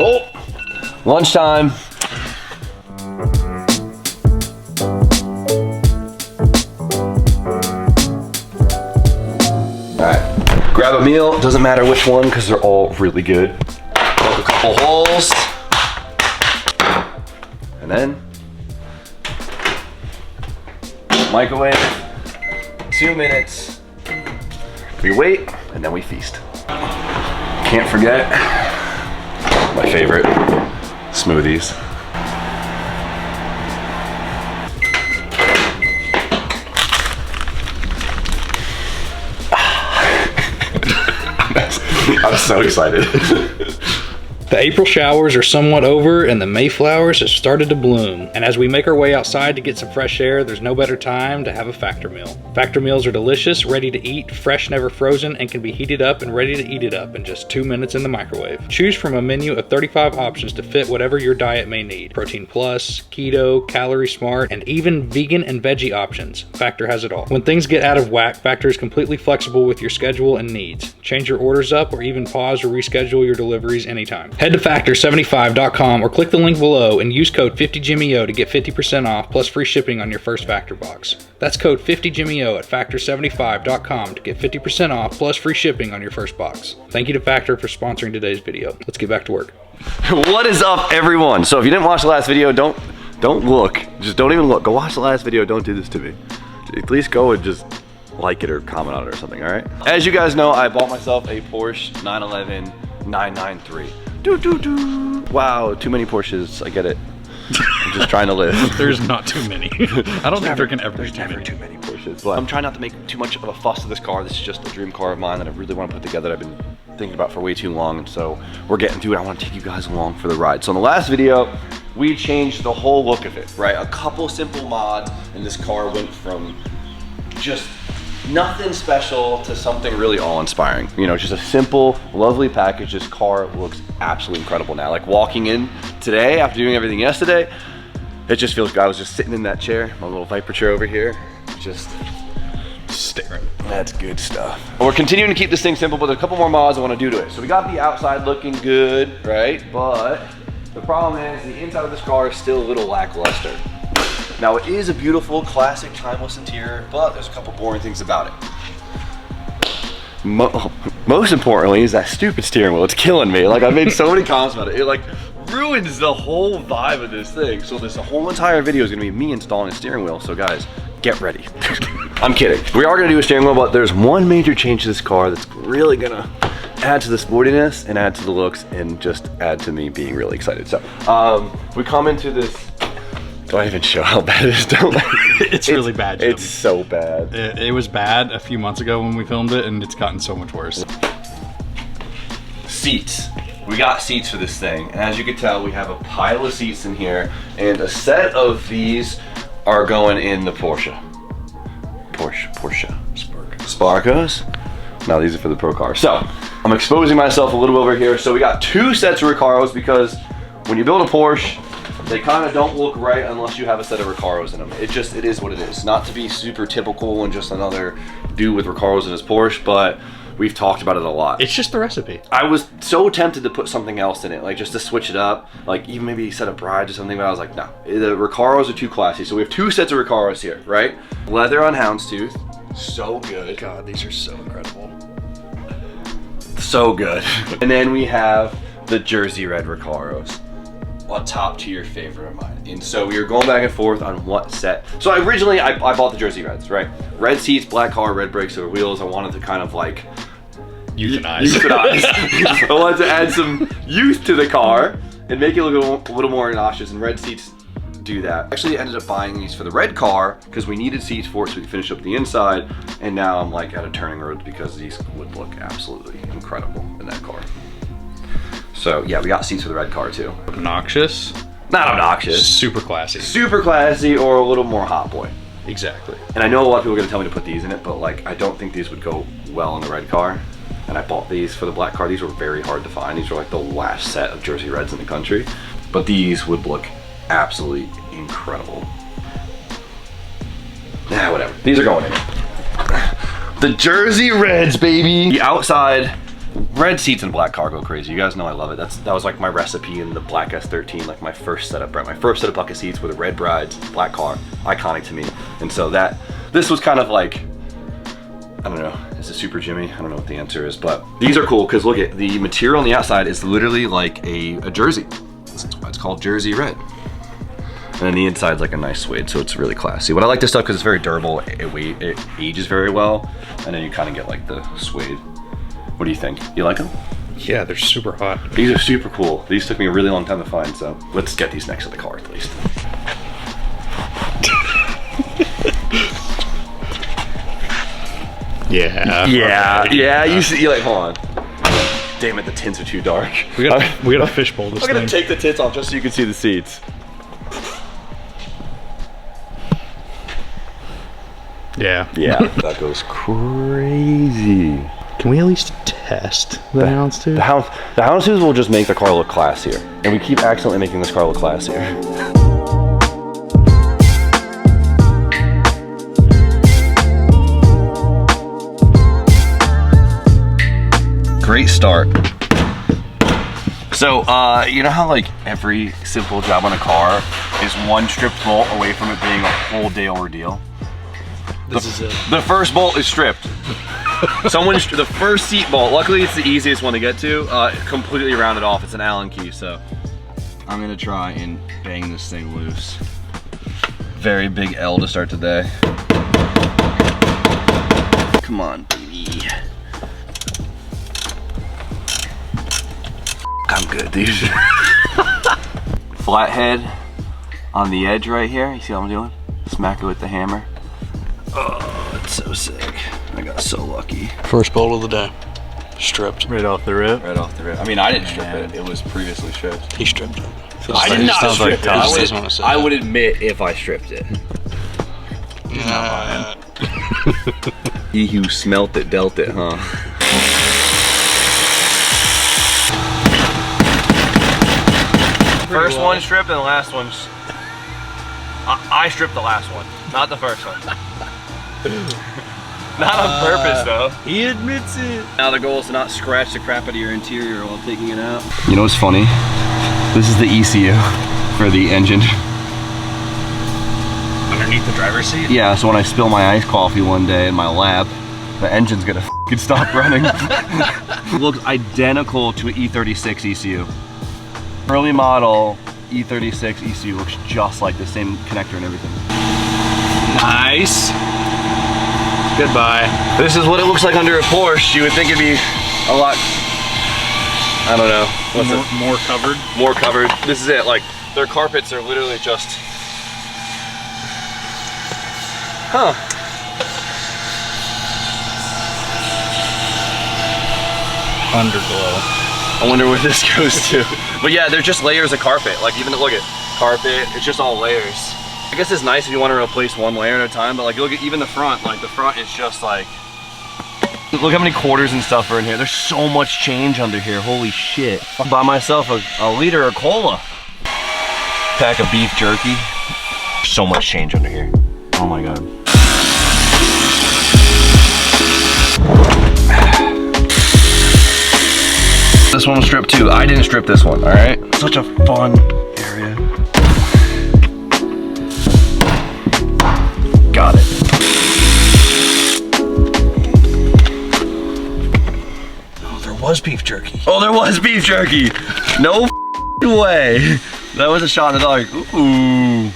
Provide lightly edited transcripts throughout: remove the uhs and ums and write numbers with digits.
Oh, lunchtime. Alright, grab a meal, doesn't matter which one because they're all really good. Poke a couple holes. And then microwave, 2 minutes. We wait, and then we feast. Can't forget my favorite smoothies. I'm so excited. The April showers are somewhat over and the May flowers have started to bloom. And as we make our way outside to get some fresh air, there's no better time to have a Factor meal. Factor meals are delicious, ready to eat, fresh, never frozen, and can be heated up and ready to eat it up in just 2 minutes in the microwave. Choose from a menu of 35 options to fit whatever your diet may need. Protein plus, keto, calorie smart, and even vegan and veggie options. Factor has it all. When things get out of whack, Factor is completely flexible with your schedule and needs. Change your orders up or even pause or reschedule your deliveries anytime. Head to Factor75.com or click the link below and use code 50JIMMYO to get 50% off plus free shipping on your first Factor box. That's code 50JIMMYO at Factor75.com to get 50% off plus free shipping on your first box. Thank you to Factor for sponsoring today's video. Let's get back to work. What is up, everyone? So if you didn't watch the last video, don't look. Just don't even look. Go watch the last video. Don't do this to me. At least go and just like it or comment on it or something, all right? As you guys know, I bought myself a Porsche 911 993. Wow, too many Porsches. I get it. I'm just trying to live. There's not too many. I don't think there can ever be too many Porsches. But I'm trying not to make too much of a fuss of this car. This is just a dream car of mine that I really want to put together. That I've been thinking about for way too long, and so we're getting to it. I want to take you guys along for the ride. So in the last video, we changed the whole look of it, right? A couple simple mods, and this car went from just nothing special to something really awe-inspiring. You know, just a simple, lovely package. This car looks absolutely incredible now. Like walking in today after doing everything yesterday, it just feels good. I was just sitting in that chair, my little Viper chair over here, just staring. That's good stuff. We're continuing to keep this thing simple, but there's a couple more mods I want to do to it. So we got the outside looking good, right? But the problem is the inside of this car is still a little lackluster. Now it is a beautiful, classic, timeless interior, but there's a couple boring things about it. Most importantly is that stupid steering wheel. It's killing me. Like, I've made so many comments about it. It like ruins the whole vibe of this thing. So this whole entire video is gonna be me installing a steering wheel. So guys, get ready. I'm kidding. We are gonna do a steering wheel, but there's one major change to this car that's really gonna add to the sportiness and add to the looks and just add to me being really excited. So we come into this. Do I even show how bad it is? It's really bad, Jim. It's so bad. It was bad a few months ago when we filmed it, and it's gotten so much worse. Seats. We got seats for this thing, and as you can tell, we have a pile of seats in here, and a set of these are going in the Porsche. Sparkos. Now these are for the Pro car. So I'm exposing myself a little over here. So we got 2 sets of Recaros because when you build a Porsche, they kind of don't look right unless you have a set of Recaros in them. It is what it is. Not to be super typical and just another dude with Recaros in his Porsche, but we've talked about it a lot. It's just the recipe. I was so tempted to put something else in it, like just to switch it up, like even maybe a set of Brides or something, but I was like, no, the Recaros are too classy. So we have 2 sets of Recaros here, right? Leather on houndstooth, so good. God, these are so incredible. So good. And then we have the Jersey red Recaros. A top tier favorite of mine. And so we were going back and forth on what set. So originally I bought the Jersey Reds, right? Red seats, black car, red brakes over wheels. I wanted to kind of like euthanize. I wanted to add some youth to the car and make it look a little more obnoxious, and red seats do that. Actually ended up buying these for the red car because we needed seats for it so we could finish up the inside, and now I'm like at a turning road because these would look absolutely incredible in that car. So yeah, we got seats for the red car too. Obnoxious? Not obnoxious. Super classy. Super classy, or a little more hot boy. Exactly. And I know a lot of people are gonna tell me to put these in it, but like I don't think these would go well in the red car. And I bought these for the black car. These were very hard to find. These were like the last set of Jersey Reds in the country. But these would look absolutely incredible. Nah, whatever. These are going in. The Jersey Reds, baby. The outside, red seats and black car go crazy. You guys know I love it. That was like my recipe in the black S13, like my first setup, right? My first set of bucket seats with a red brides, black car, iconic to me. And so this was kind of like, I don't know, is it Super Jimmy? I don't know what the answer is, but these are cool because look at the material on the outside is literally like a jersey. That's why it's called Jersey Red. And then the inside's like a nice suede, so it's really classy. But I like this stuff because it's very durable, it ages very well, and then you kind of get like the suede. What do you think? You like them? Yeah, they're super hot. These are super cool. These took me a really long time to find, so let's get these next to the car at least. Yeah, you see, you're like, hold on. Damn it, the tints are too dark. We gotta fishbowl this I'm gonna thing. take the tints off just so you can see the seats. Yeah. Yeah, that goes crazy. Can we at least test the houndstooth? The houndstooth will just make the car look classier. And we keep accidentally making this car look classier. Great start. So, you know how like every simple job on a car is one stripped bolt away from it being a whole day ordeal? This is it. The first bolt is stripped. The first seat bolt, luckily it's the easiest one to get to, completely rounded off. It's an Allen key, so I'm gonna try and bang this thing loose. Very big L to start today. Come on, baby. I'm good, dude. Flathead on the edge right here. You see what I'm doing? Smack it with the hammer. Oh, it's so sick. I got so lucky. First bolt of the day. Stripped. Right off the rip. Right off the rip. I mean, I didn't strip it. It was previously stripped. He stripped it. I did not strip it. I would it. admit if I stripped it. He's not lying. He who smelt it dealt it, huh? First one stripped and the last one's... I stripped the last one, not the first one. Not on purpose though. He admits it. Now the goal is to not scratch the crap out of your interior while taking it out. You know what's funny? This is the ECU for the engine. Underneath the driver's seat? Yeah, so when I spill my iced coffee one day in my lab, the engine's gonna f***ing stop running. It looks identical to an E36 ECU. Early model E36 ECU looks just like the same connector and everything. Nice. Goodbye. This is what it looks like under a Porsche. You would think it'd be a lot, I don't know. More covered? More covered. This is it, like their carpets are literally just, Underglow. I wonder where this goes to. But yeah, they're just layers of carpet. Like even, look at carpet, it's just all layers. I guess it's nice if you want to replace one layer at a time, but like look at even the front, like the front is just like, look how many quarters and stuff are in here. There's so much change under here, holy shit. I'll buy myself a liter of cola. Pack of beef jerky. So much change under here. Oh my God. This one was stripped too. I didn't strip this one, all right? Such a fun area. Got it. Oh, there was beef jerky. Oh, there was beef jerky. No way. That was a shot in the dark. Ooh.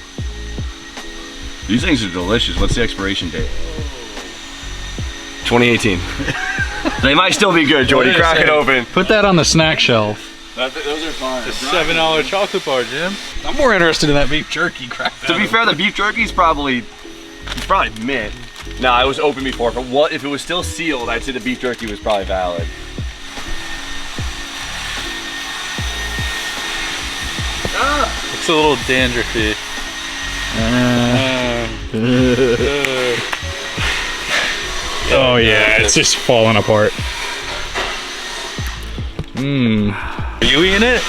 These things are delicious. What's the expiration date? 2018. They might still be good, Jordy. Crack it open. Put that on the snack shelf. Those are fine. It's a $7 chocolate bar, Jim. I'm more interested in that beef jerky. Crack that To be fair, the beef jerky's probably mint. No, it was open before, but what if it was still sealed? I'd say the beef jerky was probably valid. It's a little dandruffy. Oh yeah, it's just falling apart. Are you eating it?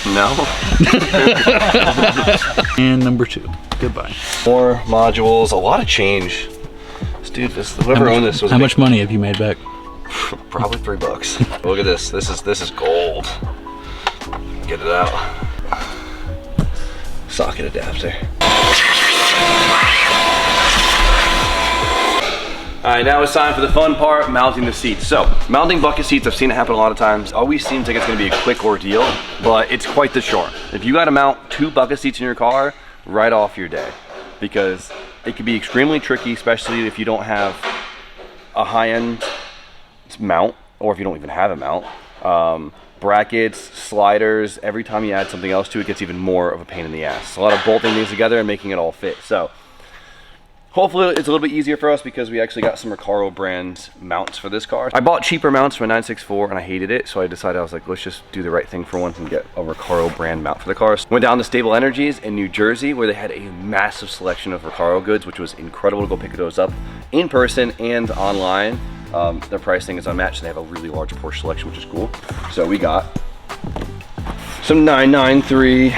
No. And number 2. Goodbye. More modules, a lot of change. Dude, whoever owned this was How much money have you made back? probably $3. Look at this. This is gold. Get it out. Socket adapter. All right, now it's time for the fun part, mounting the seats. So, mounting bucket seats, I've seen it happen a lot of times. Always seems like it's gonna be a quick ordeal, but it's quite the chore. If you gotta mount 2 bucket seats in your car, right off your day, because it can be extremely tricky, especially if you don't have a high-end mount, or if you don't even have a mount. Brackets, sliders, every time you add something else to it, it gets even more of a pain in the ass. A lot of bolting these together and making it all fit. So, hopefully it's a little bit easier for us because we actually got some Recaro brand mounts for this car. I bought cheaper mounts for a 964 and I hated it, so I decided I was like, let's just do the right thing for once and get a Recaro brand mount for the car. So went down to Stable Energies in New Jersey where they had a massive selection of Recaro goods, which was incredible to go pick those up in person and online. Their pricing is unmatched. They have a really large Porsche selection, which is cool. So we got some 993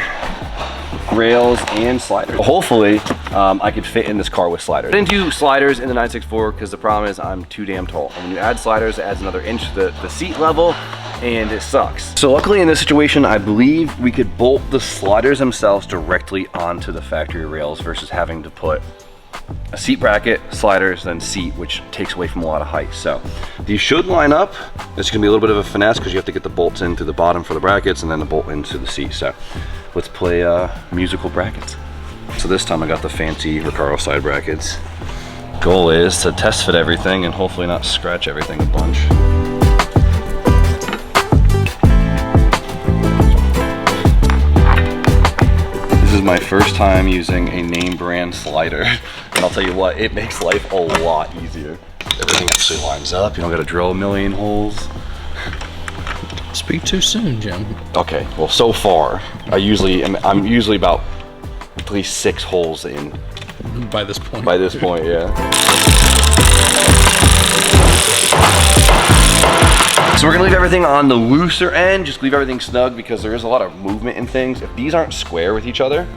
rails and sliders. Hopefully, I could fit in this car with sliders. I didn't do sliders in the 964 because the problem is I'm too damn tall. And when you add sliders, it adds another inch to the seat level, and it sucks. So luckily in this situation, I believe we could bolt the sliders themselves directly onto the factory rails versus having to put a seat bracket, sliders, then seat, which takes away from a lot of height. So these should line up. It's gonna be a little bit of a finesse because you have to get the bolts into the bottom for the brackets and then the bolt into the seat. So let's play musical brackets. So this time I got the fancy Recaro side brackets. Goal is to test fit everything and hopefully not scratch everything a bunch. This is my first time using a name brand slider. And I'll tell you what, it makes life a lot easier. Everything actually lines up. You don't gotta drill a million holes. Speak too soon, Jim. Okay, well so far, I'm usually about at least 6 holes in. By this point. By this point, yeah. So we're gonna leave everything on the looser end, just leave everything snug because there is a lot of movement in things. If these aren't square with each other,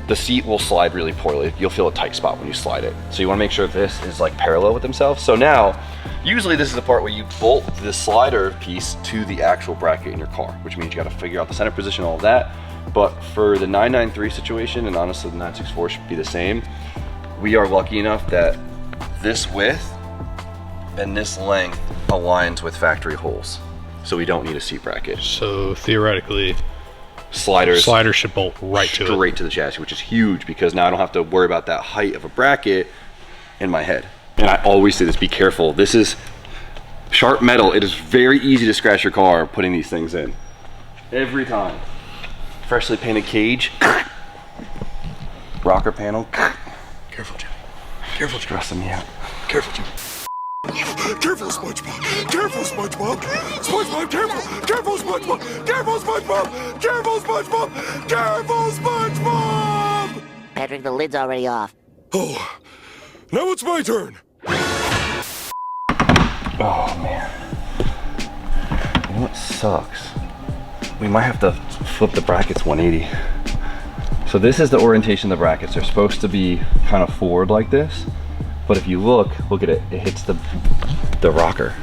the seat will slide really poorly. You'll feel a tight spot when you slide it. So you wanna make sure this is like parallel with themselves. So now, usually this is the part where you bolt the slider piece to the actual bracket in your car, which means you gotta figure out the center position, all of that. But for the 993 situation, and honestly the 964 should be the same, we are lucky enough that this width and this length aligns with factory holes. So we don't need a seat bracket. So theoretically, sliders should bolt right to it. Straight to the chassis, which is huge because now I don't have to worry about that height of a bracket in my head. And I always say this, be careful. This is sharp metal. It is very easy to scratch your car putting these things in. Every time. Freshly painted cage. Rocker panel. Careful, Jimmy. Careful, Jimmy. Stressing me out. Careful, Jimmy. Careful, SpongeBob! Careful, SpongeBob! SpongeBob, careful! Careful, SpongeBob! Careful, SpongeBob! Careful, SpongeBob! Careful, SpongeBob! Patrick, the lid's already off. Oh, now it's my turn. Oh man. You know what sucks? We might have to flip the brackets 180. So this is the orientation of the brackets. They're supposed to be kind of forward like this. But if you look at it, it hits the rocker.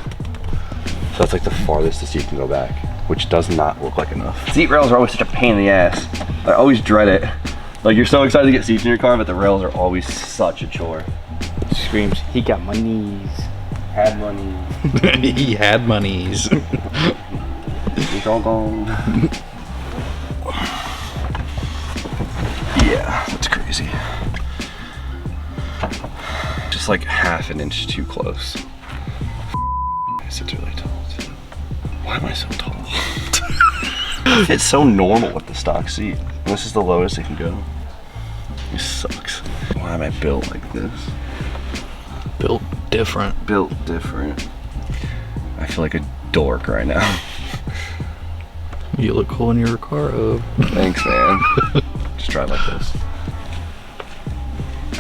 So that's like the farthest the seat can go back, which does not look like enough. Seat rails are always such a pain in the ass. I always dread it. Like you're so excited to get seats in your car, but the rails are always such a chore. Screams, he got my knees. Had money. He had monies. It's all gone. Yeah, that's crazy. Just like half an inch too close. It's really tall too. Why am I so tall? It's so normal with the stock seat. And this is the lowest it can go. This sucks. Why am I built like this? Built different. Built different. I feel like a dork right now. You look cool in your Recaro. Thanks, man. Just try it like this.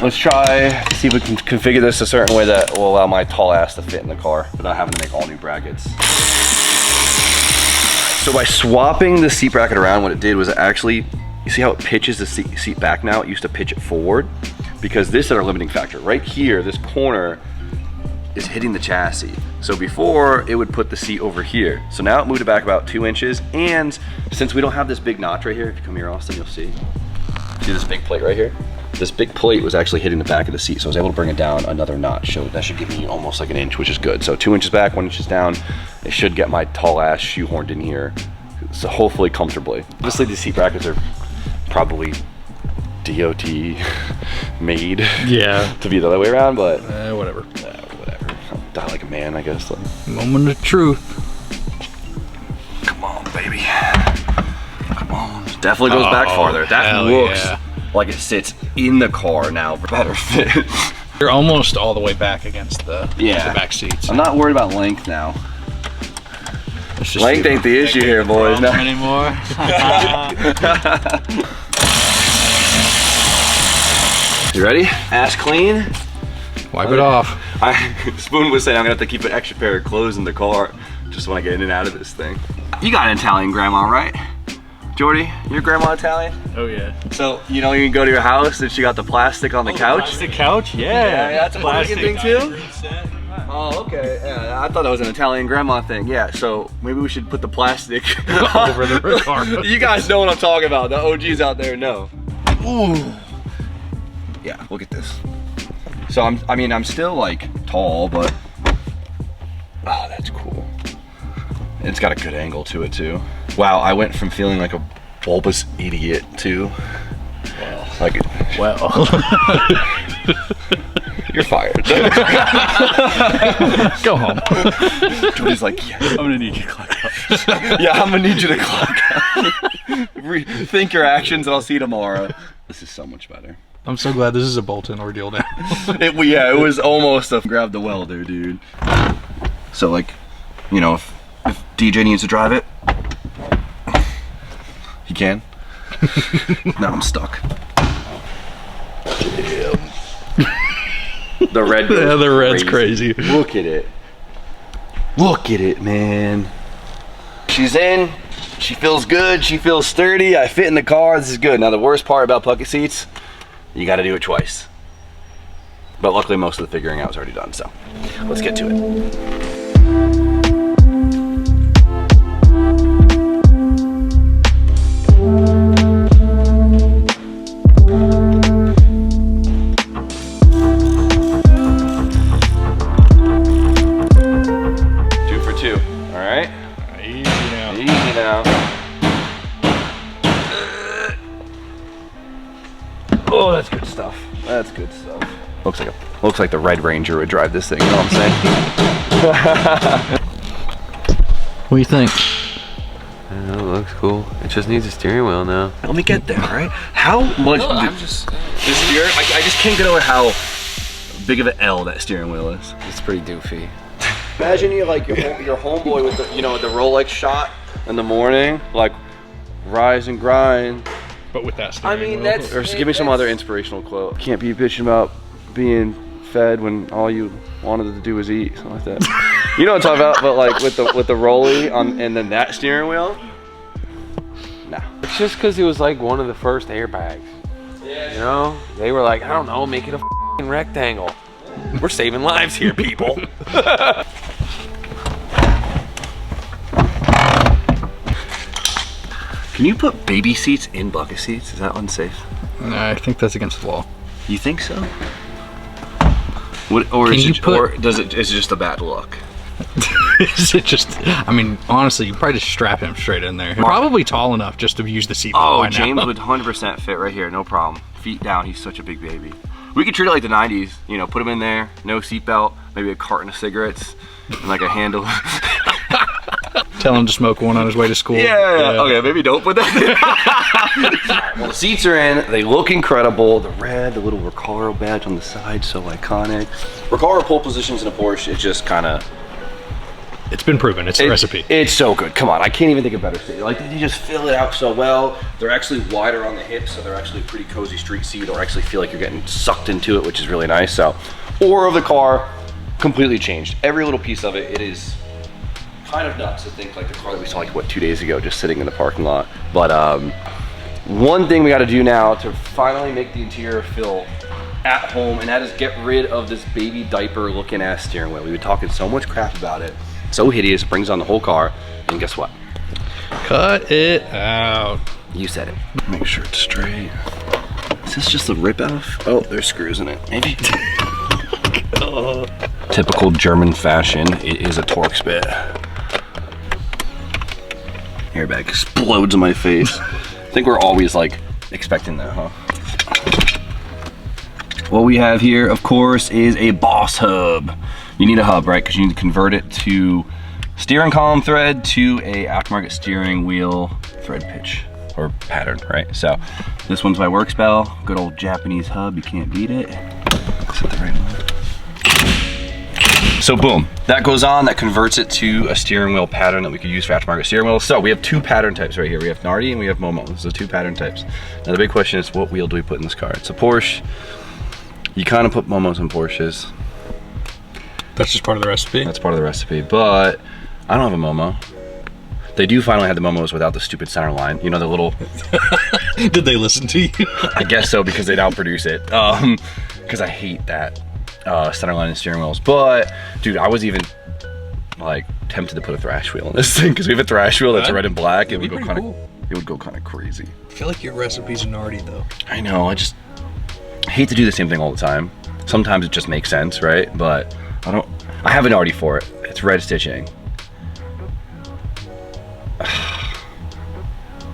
Let's try to see if we can configure this a certain way that will allow my tall ass to fit in the car without having to make all new brackets. So by swapping the seat bracket around, what it did was it actually, you see how it pitches the seat back now? It used to pitch it forward because this is our limiting factor. Right here, this corner is hitting the chassis. So before, it would put the seat over here. So now it moved it back about 2 inches. And since we don't have this big notch right here, if you come here, Austin, you'll see. See this big plate right here? This big plate was actually hitting the back of the seat, so I was able to bring it down another notch. So that should give me almost like an inch, which is good. So 2 inches back, 1 inch down. It should get my tall ass shoehorned in here. So hopefully comfortably. Obviously these seat brackets are probably DOT made to be the other way around, but Whatever. whatever. I'll die like a man, I guess. Like, Moment of truth. come on, baby. Come on. Definitely goes back farther. That looks like it sits in the car now for better fit. You're almost all the way back against the back seats. I'm not worried about length now. Length ain't the issue here, boys. No. Anymore. You ready? Ass clean. Wipe it off. Spoon was saying I'm gonna have to keep an extra pair of clothes in the car just when I get in and out of this thing. You got an Italian grandma, right? Jordy, your grandma Italian? Oh yeah. So, you know, you can go to your house and she got the plastic on the couch? Plastic couch? Yeah. That's a plastic thing too? Oh, okay. Yeah, I thought that was an Italian grandma thing. Yeah, so maybe we should put the plastic Over the car. You guys know what I'm talking about. The OGs out there know. Ooh. Yeah, look at this. So I'm still like tall, but oh, that's cool. It's got a good angle to it too. Wow, I went from feeling like a bulbous idiot to you're fired. Go home. Jordy's like, yeah, I'm gonna need you to clock out. yeah, I'm gonna need you to clock out. Rethink your actions and I'll see you tomorrow. This is so much better. I'm so glad this is a bolt-in ordeal now. It was almost a grab the welder, dude. So like, you know, if DJ needs to drive it, he can. Now I'm stuck. Damn. The red goes Yeah, the red's crazy. Look at it. Look at it, man. She's in. She feels good. She feels sturdy. I fit in the car. This is good. Now the worst part about bucket seats, you got to do it twice. But luckily most of the figuring out is already done, so let's get to it. Oh, that's good stuff. That's good stuff. Looks like the Red Ranger would drive this thing, you know what I'm saying? What do you think? It looks cool. It just needs a steering wheel now. Let me get there, all right? How much? No, I'm just. This steering, I just can't get over how big of an L that steering wheel is. It's pretty doofy. Imagine you like your homeboy with the the Rolex shot in the morning, like rise and grind. But with that steering wheel. That's. Or just give me some other inspirational quote. Can't be bitching about being fed when all you wanted to do was eat, something like that. You know what I'm talking about? But like with the rolly on and then that steering wheel. Nah. It's just because it was like one of the first airbags. Yeah. You know, they were like, I don't know, make it a f***ing rectangle. We're saving lives here, people. Can you put baby seats in bucket seats? Is that unsafe? I think that's against the law. You think so? What, or is it just a bad look? Is it just, I mean, honestly, you probably just strap him straight in there. Probably tall enough just to use the seat. Oh, James would 100% fit right here, no problem. Feet down, he's such a big baby. We could treat it like the 90s, you know, put him in there, no seatbelt, maybe a carton of cigarettes, and like a handle. Tell him to smoke one on his way to school. Yeah. Okay, maybe don't put that in. Well, the seats are in, they look incredible. The red, the little Recaro badge on the side, so iconic. Recaro pole positions in a Porsche, it just kind of... It's been proven, it's a recipe. It's so good, come on, I can't even think of better seat. Like, they just fill it out so well. They're actually wider on the hips, so they're actually a pretty cozy street seat, or actually feel like you're getting sucked into it, which is really nice. So, aura of the car, completely changed. Every little piece of it, it is kind of nuts to think like the car that we saw like, what, 2 days ago, just sitting in the parking lot. But one thing we gotta do now to finally make the interior feel at home, and that is get rid of this baby diaper looking ass steering wheel. We've been talking so much crap about it. So hideous, brings on the whole car, and guess what? Cut it out. You said it. Make sure it's straight. Is this just a rip off? Oh, there's screws in it. Maybe. Typical German fashion, it is a Torx bit. Airbag explodes in my face. I think we're always like expecting that, huh? What we have here, of course, is a Boss hub. You need a hub, right? Because you need to convert it to steering column thread to a aftermarket steering wheel thread pitch or pattern, right? So this one's by Workspell, good old Japanese hub, you can't beat it. Is it the right one? So boom, that goes on, that converts it to a steering wheel pattern that we could use for aftermarket steering wheels. So we have two pattern types right here. We have Nardi and we have Momo. Those are the two pattern types. Now the big question is, what wheel do we put in this car? It's a Porsche. You kind of put Momos in Porsches. That's just part of the recipe? That's part of the recipe, but I don't have a Momo. They do finally have the Momos without the stupid center line. You know, the little... Did they listen to you? I guess so, because they'd outproduce it. Because I hate that center line and steering wheels. But, dude, I was even, like, tempted to put a thrash wheel in this thing, because we have a thrash wheel that's red and black. It would go kind of... Cool. It would go kind of crazy. I feel like your recipe's an arty, though. I know, I hate to do the same thing all the time. Sometimes it just makes sense, right? But I have an arty for it. It's red stitching.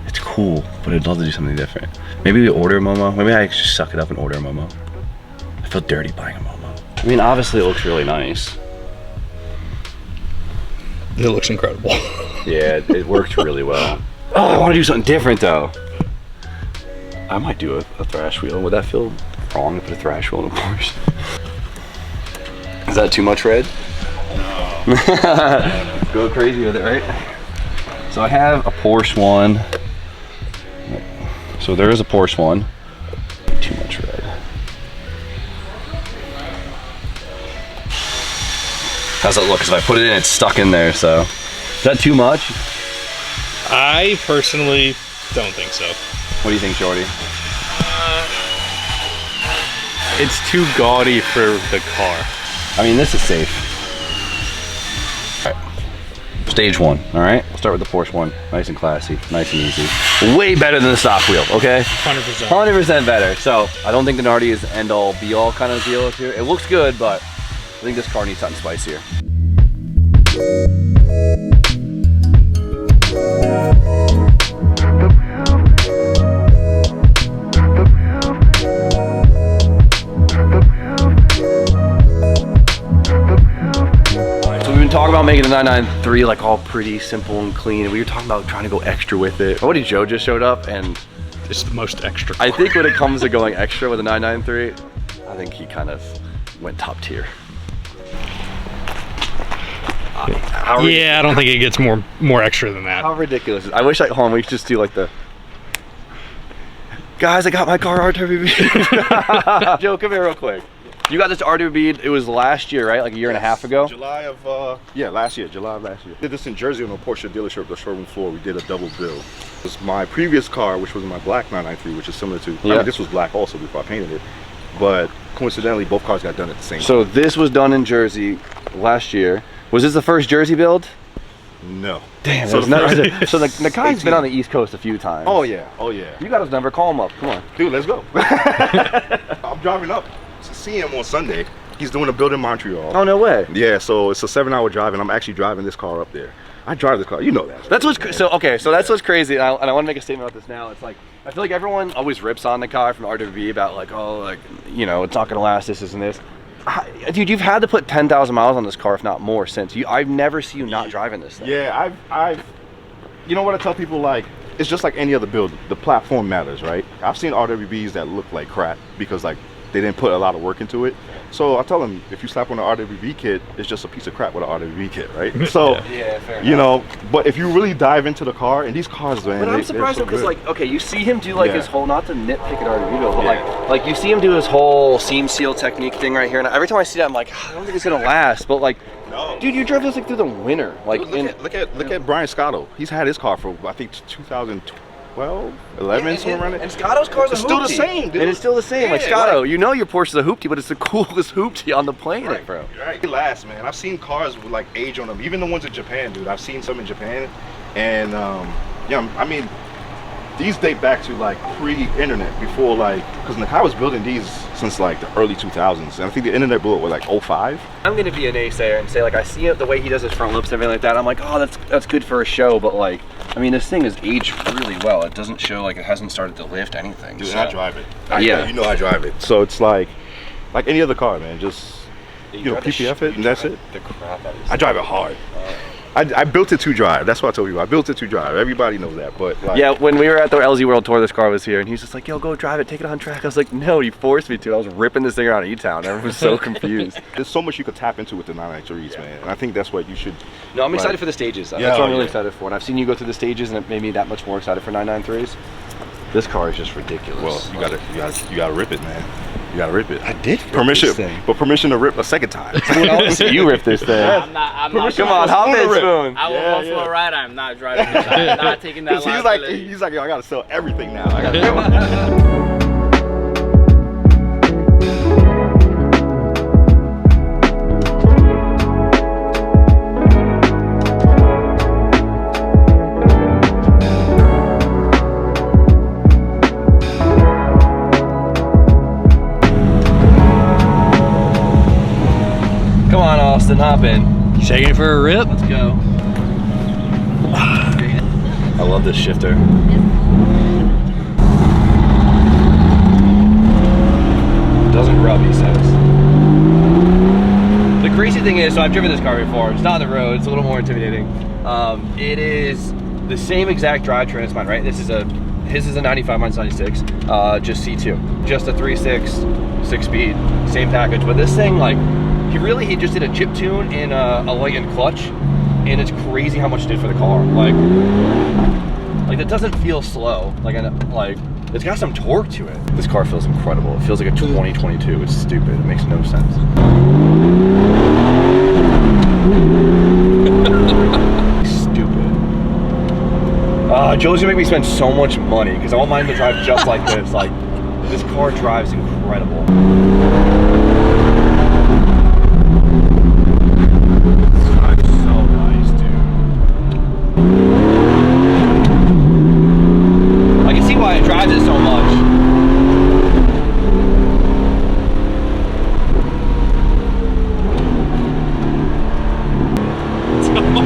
It's cool, but I'd love to do something different. Maybe we order a Momo. Maybe I just suck it up and order a Momo. I feel dirty buying a Momo. I mean, obviously it looks really nice. It looks incredible. Yeah, it worked really well. Oh, I want to do something different though. I might do a thrash wheel. Would that feel wrong to put a thrash wheel in a Porsche? Is that too much red? No. Go crazy with it, right? So I have a Porsche one. So there is a Porsche one. Too much red. How's it look? Because if I put it in, it's stuck in there, so. Is that too much? I personally don't think so. What do you think, Jordy? It's too gaudy for the car. I mean, this is safe. All right. Stage one, all right? We'll start with the Porsche one. Nice and classy, nice and easy. Way better than the stock wheel, okay? 100%. 100% better. So I don't think the Nardi is the end all be all kind of deal here. It looks good, but I think this car needs something spicier. Talk about making the 993 like all pretty simple and clean. We were talking about trying to go extra with it. My buddy Joe just showed up, and It's the most extra. I think when it comes to going extra with a 993, I think he kind of went top tier. Yeah, I don't think it gets more extra than that. How ridiculous is it? I wish hold on, we could just do like the guys, I got my car RWB. Joe, come here real quick. You got this RWB, it was last year, right? Like a year and a half ago? July of, last year, July of last year. Did this in Jersey on a Porsche dealership, the showroom floor. We did a double bill. It was my previous car, which was my black 993, which is similar to, I mean, this was black also before I painted it. But coincidentally, both cars got done at the same time. So this was done in Jersey last year. Was this the first Jersey build? No. Damn, So so the guy's been on the East Coast a few times. Oh yeah, oh yeah. You got his number, call him up, come on. Dude, let's go. I'm driving up to see him on Sunday. He's doing a build in Montreal. Oh, no way. Yeah, so it's a 7-hour drive, and I'm actually driving this car up there. I drive this car, you know that. That's what's so okay. So that's what's crazy, and I want to make a statement about this now. It's like I feel like everyone always rips on the car from RWB about like, oh, like, you know, it's not gonna last, this and this. Dude, you've had to put 10,000 miles on this car, if not more, since I've never seen you not driving this thing. Yeah, I've you know what I tell people, like, it's just like any other build. The platform matters, right? I've seen RWBs that look like crap because like they didn't put a lot of work into it. So I tell them, if you slap on an RWB kit, it's just a piece of crap with an RWB kit, right? So, yeah, fair enough. You know, but if you really dive into the car, and these cars, man, but I'm surprised because, so like, okay, you see him do like his whole, not to nitpick at RWB build, but like you see him do his whole seam seal technique thing right here, and every time I see that, I'm like, I don't think it's gonna last. But like, no. Dude, you drove this like through the winter. Like, look at Brian Scotto. He's had his car for I think 2012 12, 11, somewhere around it. And Scotto's cars are It's still the hoopty. same, dude. And it's still the same. Like Yeah, Scotto, like- you know your Porsche's a hoopty, but it's the coolest hoopty on the planet, Right, bro. Right. It lasts, man. I've seen cars with like age on them, even the ones in Japan, dude. I've seen some in Japan, and yeah, I mean, these date back to like pre-internet, before like, because Nakai was building these since like the early 2000s, and I think the internet blew up with like 05. I'm gonna be a naysayer and say like I see it the way he does his front lips and everything like that. I'm like, oh, that's good for a show, but like, I mean, this thing is aged really well. It doesn't show like it hasn't started to lift anything. Dude, so. and I drive it. Yeah. You know I drive it. So it's like any other car, man. Just you know, drive the PPF sh- it, and that's it. The crap out of this I drive it hard. I built it to drive. That's what I told you. I built it to drive. Everybody knows that. But like, Yeah, when we were at the LZ World Tour, this car was here, and he's just like, yo, go drive it, take it on track. I was like, no, you forced me to. I was ripping this thing around E-Town. Everyone was so confused. there's so much you could tap into with the 993s, man. And I think that's what you should. No, I'm Like- excited for the stages. Yeah, That's what I'm really yeah. excited for. And I've seen you go through the stages, and it made me that much more excited for 993s. This car is just ridiculous. Well, you gotta rip it, man. You gotta rip it. I did rip permission, this thing. but permission to rip a second time. Someone else, you ripped this thing. I'm not Come on, hop in, Spoon. I will Yeah, go for a ride. I'm not driving this. I'm not taking that He's liability. like, yo, I gotta sell everything now. I gotta Come on, Austin, hop in. Shaking it for a rip? Let's go. I love this shifter. Doesn't rub, he says. The crazy thing is, so I've driven this car before. It's not on the road. It's a little more intimidating. It is the same exact drivetrain as mine, right? His is a 95, mine's 96. Just C2, just a 3.6, 6-speed, same package. But this thing, like, he just did a chip tune in a light and clutch, and it's crazy how much it did for the car. Like it doesn't feel slow. Like it's got some torque to it. This car feels incredible. It feels like a 2022. It's stupid. It makes no sense. Stupid. Joe's gonna make me spend so much money because I want mine to drive just like this. Like, this car drives incredible. So nice, dude. I can see why it drives it so much.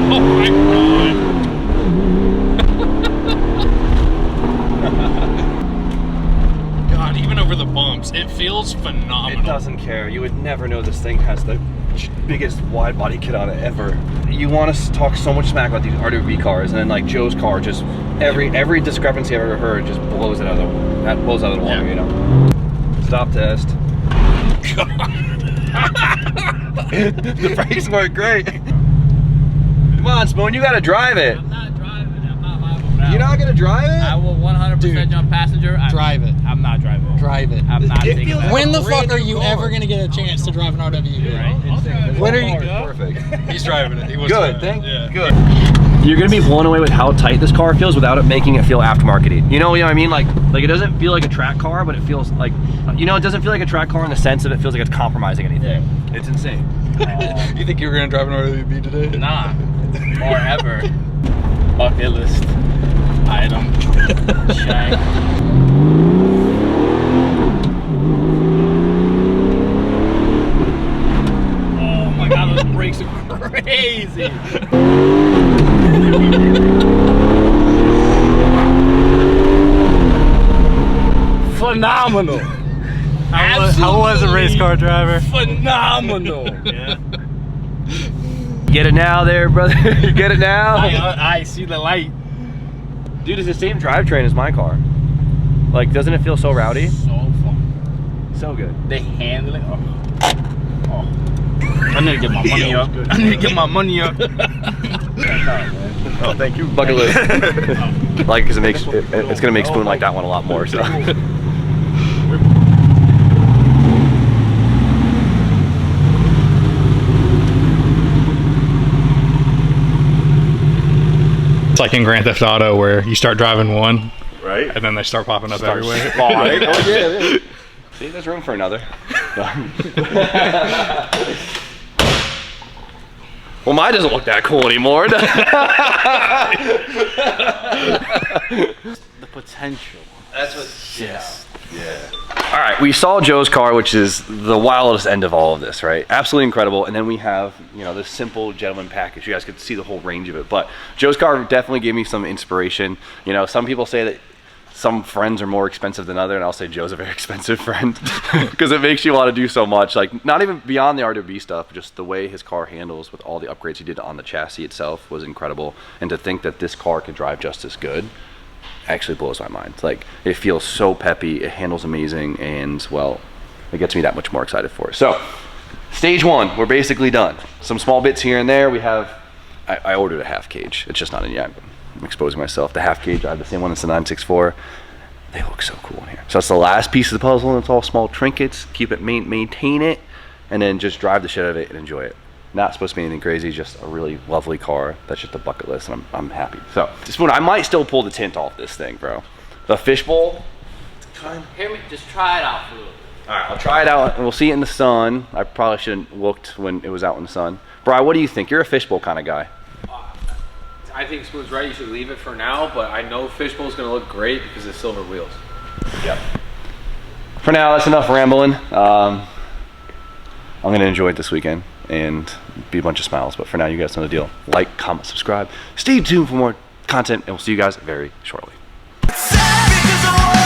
Oh my god. God, even over the bumps, it feels phenomenal. It doesn't care. You would never know this thing has the biggest wide body kit on it ever. You want to talk so much smack about these RWB cars, and then like Joe's car, just every discrepancy I've ever heard just blows it out of the water, you know. Stop test. The brakes work great. Come on, Spoon, you gotta drive it. I'm not driving it. I'm not liable for that. You're not gonna drive I it? will 100% jump passenger. Drive it. I'm not driving it. Drive it. I'm not It taking feels that. When the fuck Brand are new you car. ever gonna get a chance to drive an RWB? Right? When are you? Perfect. He's driving it. He was Good, driving thank it. good. You're gonna be blown away with how tight this car feels without it making it feel aftermarket-y. You know what I mean? Like it doesn't feel like a track car, but it feels like, you know, it doesn't feel like a track car in the sense of it feels like it's compromising anything. It's insane. You think you were gonna drive an RWB today? Nah. Or ever. Bucket list item. Check. Oh my god, those brakes are crazy. Phenomenal. How was a race car driver? Phenomenal. Yeah. Get it now there, brother. You get it now? I see the light. Dude, it's the same drivetrain as my car. Like, doesn't it feel so rowdy? So fun. So good. The handling. Oh. I need to get my money up. I need to get my money up. Oh, thank you. Bucket list. Like, because it's gonna make Spoon like that one a lot more. So. It's like in Grand Theft Auto where you start driving one Right? And then they start popping up everywhere. Right? Oh, yeah. See, there's room for another. Well, mine doesn't look that cool anymore. The potential. That's what. Yeah. All right, we saw Joe's car, which is the wildest end of all of this, right? Absolutely incredible. And then we have, you know, this simple gentleman package. You guys could see the whole range of it. But Joe's car definitely gave me some inspiration. You know, some people say that some friends are more expensive than other, and I'll say Joe's a very expensive friend because it makes you want to do so much. Like, not even beyond the RWB stuff, just the way his car handles with all the upgrades he did on the chassis itself was incredible. And to think that this car could drive just as good actually blows my mind. Like, it feels so peppy, it handles amazing, and well, it gets me that much more excited for it. So, stage one, we're basically done. Some small bits here and there. We have, I ordered a half cage. It's just not in yet. I'm exposing myself. The half cage, I have the same one as the 964. They look so cool in here. So that's the last piece of the puzzle, and it's all small trinkets. Keep it, maintain it, and then just drive the shit out of it and enjoy it. Not supposed to be anything crazy, just a really lovely car. That's just a bucket list, and I'm happy. So, Spoon, I might still pull the tint off this thing, bro. The fishbowl. Hear me? Just try it out for a little bit. All right, I'll try it out, and we'll see it in the sun. I probably shouldn't have looked when it was out in the sun. Bri, what do you think? You're a fishbowl kind of guy. I think Spoon's right. You should leave it for now, but I know Fishbowl's going to look great because of silver wheels. Yep. For now, that's enough rambling. I'm going to enjoy it this weekend and be a bunch of smiles. But for now, you guys know the deal. Like, comment, subscribe. Stay tuned for more content, and we'll see you guys very shortly. Because I